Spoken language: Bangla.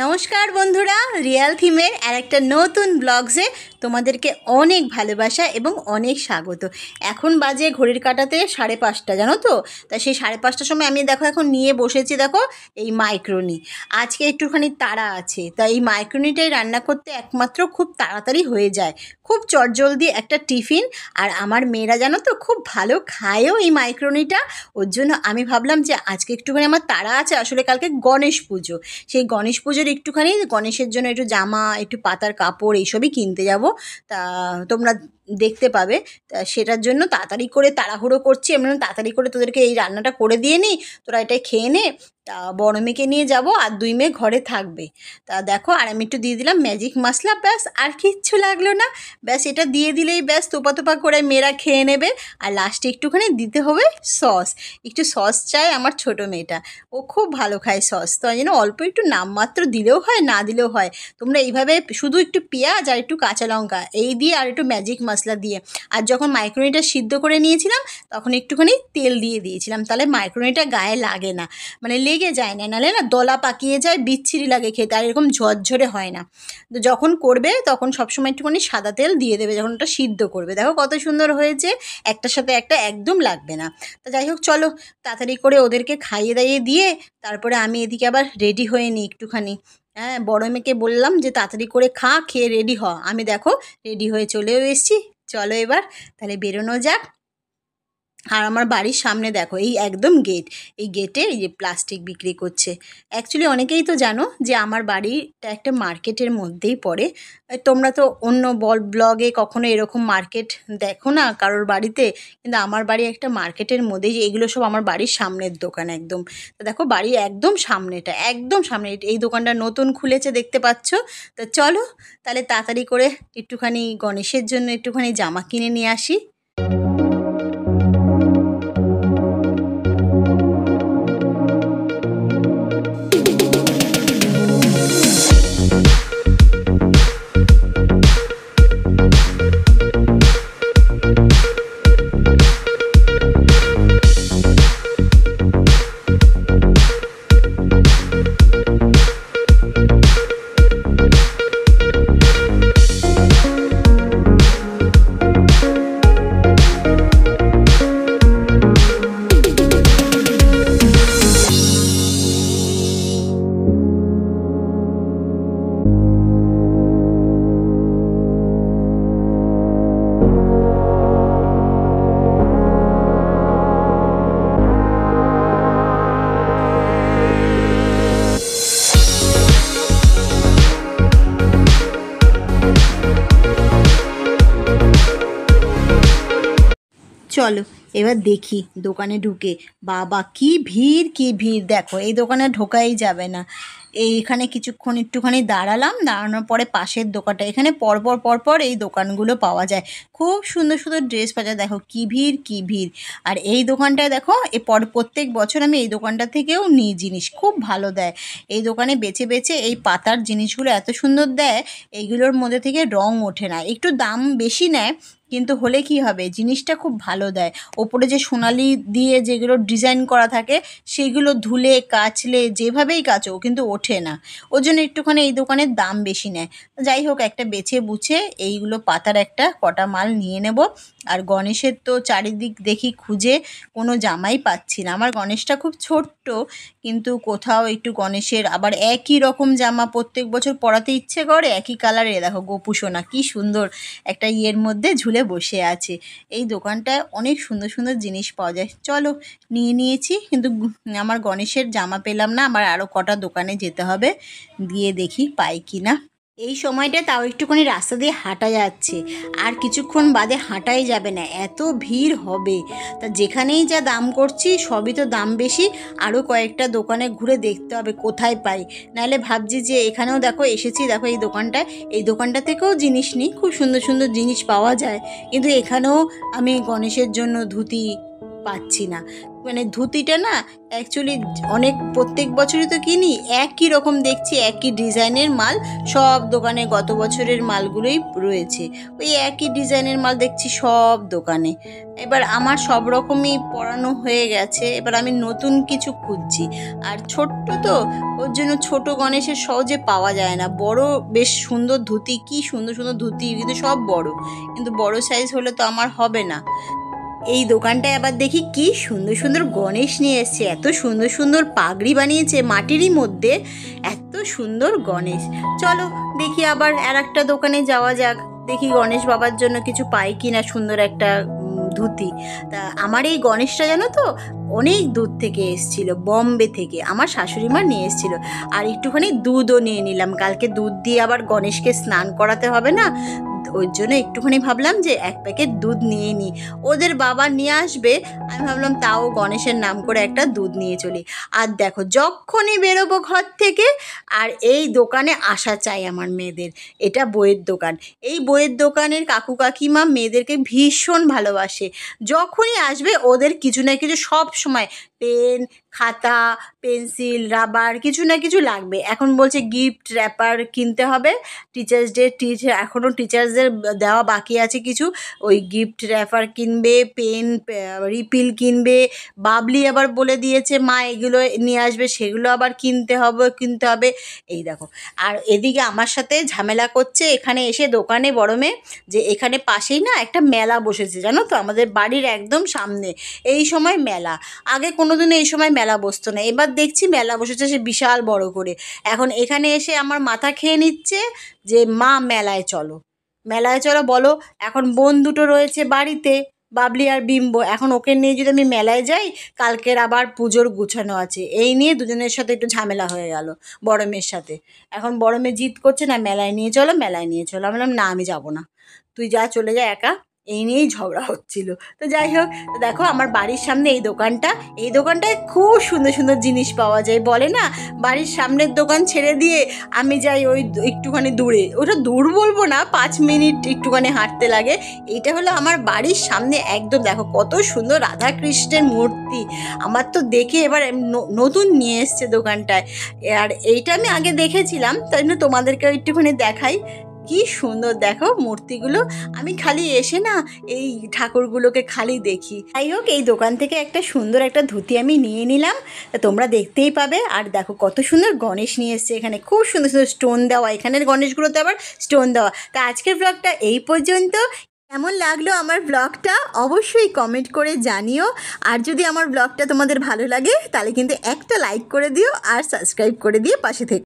নমস্কার বন্ধুরা, রিয়াল থিমের আরেকটা নতুন ব্লগসে তোমাদেরকে অনেক ভালোবাসা এবং অনেক স্বাগত। এখন বাজে ঘড়ির কাঁটাতে 5:30, জানো তো। তা সেই 5:30টার সময় আমি দেখো এখন নিয়ে বসেছি, দেখো এই মাইক্রোনি। আজকে একটুখানি তাড়া আছে, তাই এই মাইক্রোনিটাই রান্না করতে একমাত্র খুব তাড়াতাড়ি হয়ে যায়, খুব চটজলদি একটা টিফিন। আর আমার মেয়েরা জানো তো খুব ভালো খায়ও এই মাইক্রোনিটা। ওর জন্য আমি ভাবলাম যে আজকে একটুখানি আমার তাড়া আছে, আসলে কালকে গণেশ পুজো। সেই গণেশ পুজোর একটুখানি গণেশের জন্য একটু জামা, একটু পাতার কাপড় এইসবই কিনতে যাব। তা তোমরা দেখতে পাবে। তা সেটার জন্য তাড়াতাড়ি করে তাড়াহুড়ো করছি। এমন তাড়াতাড়ি করে তোদেরকে এই রান্নাটা করে দিয়ে নিই, তোরা এটাই খেয়ে নে। তা বড় মেয়েকে নিয়ে যাব, আর 2 মেয়ে ঘরে থাকবে। তা দেখো, আর আমি একটু দিয়ে দিলাম ম্যাজিক মশলা, ব্যাস আর কিচ্ছু লাগলো না। ব্যাস এটা দিয়ে দিলেই ব্যাস তোপা তোপা করে মেয়েরা খেয়ে নেবে। আর লাস্টে একটুখানি দিতে হবে সস, একটু সস চাই আমার ছোটো মেয়েটা, ও খুব ভালো খায় সস। তো ওই জন্য অল্প একটু নামমাত্র দিলেও হয়, না দিলেও হয়। তোমরা এইভাবে শুধু একটু পেঁয়াজ আর একটু কাঁচা লঙ্কা এই দিয়ে আর একটু ম্যাজিক মশলা দিয়ে, আর যখন মাইক্রোনিটা সিদ্ধ করে নিয়েছিলাম তখন একটুখানি তেল দিয়ে দিয়েছিলাম, তাহলে মাইক্রোনিটা গায়ে লাগে না, মানে লেগে যায় না, নাহলে না দলা পাকিয়ে যায়, বিচ্ছিরি লাগে খেতে, আর এরকম ঝরঝরে হয় না। তো যখন করবে তখন সবসময় একটুখানি সাদা তেল দিয়ে দেবে যখন ওটা সিদ্ধ করবে। দেখো কত সুন্দর হয়েছে, একটার সাথে একটা একদম লাগবে না। তো যাই হোক, চলো তাড়াতাড়ি করে ওদেরকে খাইয়ে দাইয়ে দিয়ে তারপরে আমি এদিকে আবার রেডি হয়ে নিই একটুখানি। হ্যাঁ, বড় মেয়েকে বললাম যে তাড়াতাড়ি করে খা, খেয়ে রেডি হ। আমি দেখো রেডি হয়ে চলেও এসেছি। চলো এবার তাহলে বেরোনো যাক। আর আমার বাড়ির সামনে দেখো এই একদম গেট, এই গেটে এই যে প্লাস্টিক বিক্রি করছে। অ্যাকচুয়ালি অনেকেই তো জানো যে আমার বাড়িটা একটা মার্কেটের মধ্যেই পড়ে। তোমরা তো অন্য ব্লগে কখনো এরকম মার্কেট দেখো না কারোর বাড়িতে, কিন্তু আমার বাড়ি একটা মার্কেটের মধ্যেই। যে এগুলো সব আমার বাড়ির সামনের দোকান একদম। তো দেখো বাড়ির একদম সামনেটা, একদম সামনে এই দোকানটা নতুন খুলেছে, দেখতে পাচ্ছ। তো চলো তাহলে তাড়াতাড়ি করে একটুখানি গণেশের জন্য একটুখানি জামা কিনে নিয়ে আসি। চলো এবার দেখি দোকানে ঢুকে, বাবা কি ভিড় কি ভিড়। দেখো এই দোকানে ঢোকাই যাবে না। এইখানে কিছুক্ষণ একটুখানি দাঁড়ালাম, দাঁড়ানোর পরে পাশের দোকানটা, এখানে পরপর পরপর এই দোকানগুলো পাওয়া যায়, খুব সুন্দর সুন্দর ড্রেস পাওয়া যায়। দেখো কি ভিড় কি ভিড়। আর এই দোকানটায় দেখো প্রত্যেক বছর আমি এই দোকানটা থেকেও নিই জিনিস, খুব ভালো দেয়। এই দোকানে বেছে বেছে এই পাতার জিনিসগুলো এত সুন্দর দেয়, এইগুলোর মধ্যে থেকে রং ওঠে না, একটু দাম বেশি নেয়, কিন্তু হলে কি হবে জিনিসটা খুব ভালো দেয়। ওপরে যে সোনালি দিয়ে যেগুলো ডিজাইন করা থাকে সেগুলো ধুলে কাচলে যেভাবেই কাচো কিন্তু ওঠে না, ওর জন্য একটুখানি এই দোকানের দাম বেশি নেয়। যাই হোক, একটা বেছে বুছে এইগুলো পাতার একটা কটা মাল নিয়ে নেব। আর গণেশের তো চারিদিক দেখি খুঁজে কোনো জামাই পাচ্ছি না। আমার গণেশটা খুব ছোট্ট, কিন্তু কোথাও একটু গণেশের আবার একই রকম জামা প্রত্যেক বছর পরাতে ইচ্ছে করে, একই কালারে। দেখো গোপুসোনা কি সুন্দর একটা ইয়ের মধ্যে ঝুলে বসে আছে। এই দোকানটায় অনেক সুন্দর সুন্দর জিনিস পাওয়া যায়। চলো নিয়ে নিয়েছি, কিন্তু আমার গণেশের জামা পেলাম না, আমার আরও কটা দোকানে যেতে হবে, গিয়ে দেখি পাই কি না। এই সময়টা তাও একটুখানি রাস্তা দিয়ে হাঁটা যাচ্ছে, আর কিছুক্ষণ বাদে হাঁটাই যাবে না, এত ভিড় হবে। তা যেখানেই যা দাম করছি সবই তো দাম বেশি, আরও কয়েকটা দোকানে ঘুরে দেখতে হবে কোথায় পাই। নাহলে ভাবছি যে এখানেও দেখো এসেছি, দেখো এই দোকানটায়, এই দোকানটা থেকেও জিনিস নিই, খুব সুন্দর সুন্দর জিনিস পাওয়া যায়, কিন্তু এখানেও আমি গণেশের জন্য ধুতি পাচ্ছি না। মানে ধুতিটা না অ্যাকচুয়ালি অনেক প্রত্যেক বছরই তো কিনি, একই রকম দেখছি, একই ডিজাইনের মাল সব দোকানে, গত বছরের মালগুলোই রয়েছে, ওই একই ডিজাইনের মাল দেখছি সব দোকানে। এবার আমার সব রকমই পরানো হয়ে গেছে, এবার আমি নতুন কিছু খুঁজছি। আর ছোট্ট তো, ওর জন্য ছোট গণেশের সহজে পাওয়া যায় না। বড় বেশ সুন্দর ধুতি, কি সুন্দর সুন্দর ধুতি, কিন্তু সব বড়, কিন্তু বড় সাইজ হলে তো আমার হবে না। এই দোকানটায় আবার দেখি কি সুন্দর সুন্দর গণেশ নিয়ে এসছে, এত সুন্দর সুন্দর পাগড়ি বানিয়েছে মাটিরই মধ্যে, এত সুন্দর গণেশ। চলো দেখি আবার আর একটা দোকানে যাওয়া যাক, দেখি গণেশ বাবার জন্য কিছু পাই কিনা, সুন্দর একটা ধুতি। তা আমার এই গণেশটা জানো তো অনেক দূর থেকে এসছিল, বম্বে থেকে আমার শাশুড়ি মা নিয়ে এসছিল। আর একটুখানি দুধও নিয়ে নিলাম, কালকে দুধ দিয়ে আবার গণেশকে স্নান করাতে হবে না, ওই জন্য একটুখানি ভাবলাম যে এক প্যাকেট দুধ নিয়ে নিই। ওদের বাবা নিয়ে আসবে, আমি ভাবলাম তাও গণেশের নাম করে একটা দুধ নিয়ে চলি। আর দেখো যখনই বেরোবো ঘর থেকে আর এই দোকানে আসা চাই আমার মেয়েদের, এটা বইয়ের দোকান। এই বইয়ের দোকানের কাকু কাকিমা মেয়েদেরকে ভীষণ ভালোবাসে, যখনই আসবে ওদের কিছু না কিছু সব সময় পেন, খাতা, পেন্সিল, রাবার কিছু না কিছু লাগবে। এখন বলছে গিফট র্যাপার কিনতে হবে, টিচার্স ডে এখনও টিচার্সদের দেওয়া বাকি আছে কিছু, ওই গিফট র্যাপার কিনবে, পেন, রিপিল কিনবে। বাবলি আবার বলে দিয়েছে মা এগুলো নিয়ে আসবে, সেগুলো আবার কিনতে হবে। এই দেখো, আর এদিকে আমার সাথে ঝামেলা করছে এখানে এসে দোকানে, বড় মেয়ে, যে এখানে পাশেই না একটা মেলা বসেছে জানো তো, আমাদের বাড়ির একদম সামনে। এই সময় মেলা, আগে কোনোদিনও এই সময় মেলা বসতো না, এবার দেখছি মেলা বসেছে সে বিশাল বড় করে। এখন এখানে এসে আমার মাথা খেয়ে নিচ্ছে যে মা মেলায় চলো, মেলায় চলো বলো। এখন বোন দুটো রয়েছে বাড়িতে, বাবলি আর বিম্বো, এখন ওকে নিয়ে যদি আমি মেলায় যাই, কালকের আবার পুজোর গুছানো আছে, এই নিয়ে দুজনের সাথে একটু ঝামেলা হয়ে গেল বড় মেয়ের সাথে। এখন বড় মেয়ে জিদ করছে না মেলায় নিয়ে চলো, মেলায় নিয়ে চলো। আমি বললাম না আমি যাবো না, তুই যা, চলে যা একা। এই নিয়েই ঝগড়া হচ্ছিল। তো যাই হোক, দেখো আমার বাড়ির সামনে এই দোকানটায় খুব সুন্দর সুন্দর জিনিস পাওয়া যায়। বলে না বাড়ির সামনের দোকান ছেড়ে দিয়ে আমি যাই ওই একটুখানি দূরে, ওটা দূর বলবো না, 5 মিনিট একটুখানি হাঁটতে লাগে। এইটা হলো আমার বাড়ির সামনে একদম, দেখো কত সুন্দর রাধাকৃষ্ণের মূর্তি, আমার তো দেখে এবার নতুন নিয়ে এসছে দোকানটায়। আর এইটা আমি আগে দেখেছিলাম, তাই জন্য তোমাদেরকেও একটুখানি দেখাই, কি সুন্দর দেখো মূর্তিগুলো। আমি খালি এসে না এই ঠাকুরগুলোকে খালি দেখি। যাই হোক, এই দোকান থেকে একটা সুন্দর একটা ধুতি আমি নিয়ে নিলাম, তোমরা দেখতেই পাবে। আর দেখো কত সুন্দর গণেশ নিয়ে এসছে, এখানে খুব সুন্দর সুন্দর স্টোন দেওয়া, এখানের গণেশগুলোতে আবার স্টোন দেওয়া। তা আজকের ব্লগটা এই পর্যন্ত। কেমন লাগলো আমার ব্লগটা অবশ্যই কমেন্ট করে জানিও। আর যদি আমার ব্লগটা তোমাদের ভালো লাগে তাহলে কিন্তু একটা লাইক করে দিও আর সাবস্ক্রাইব করে দিয়ে পাশে থেকে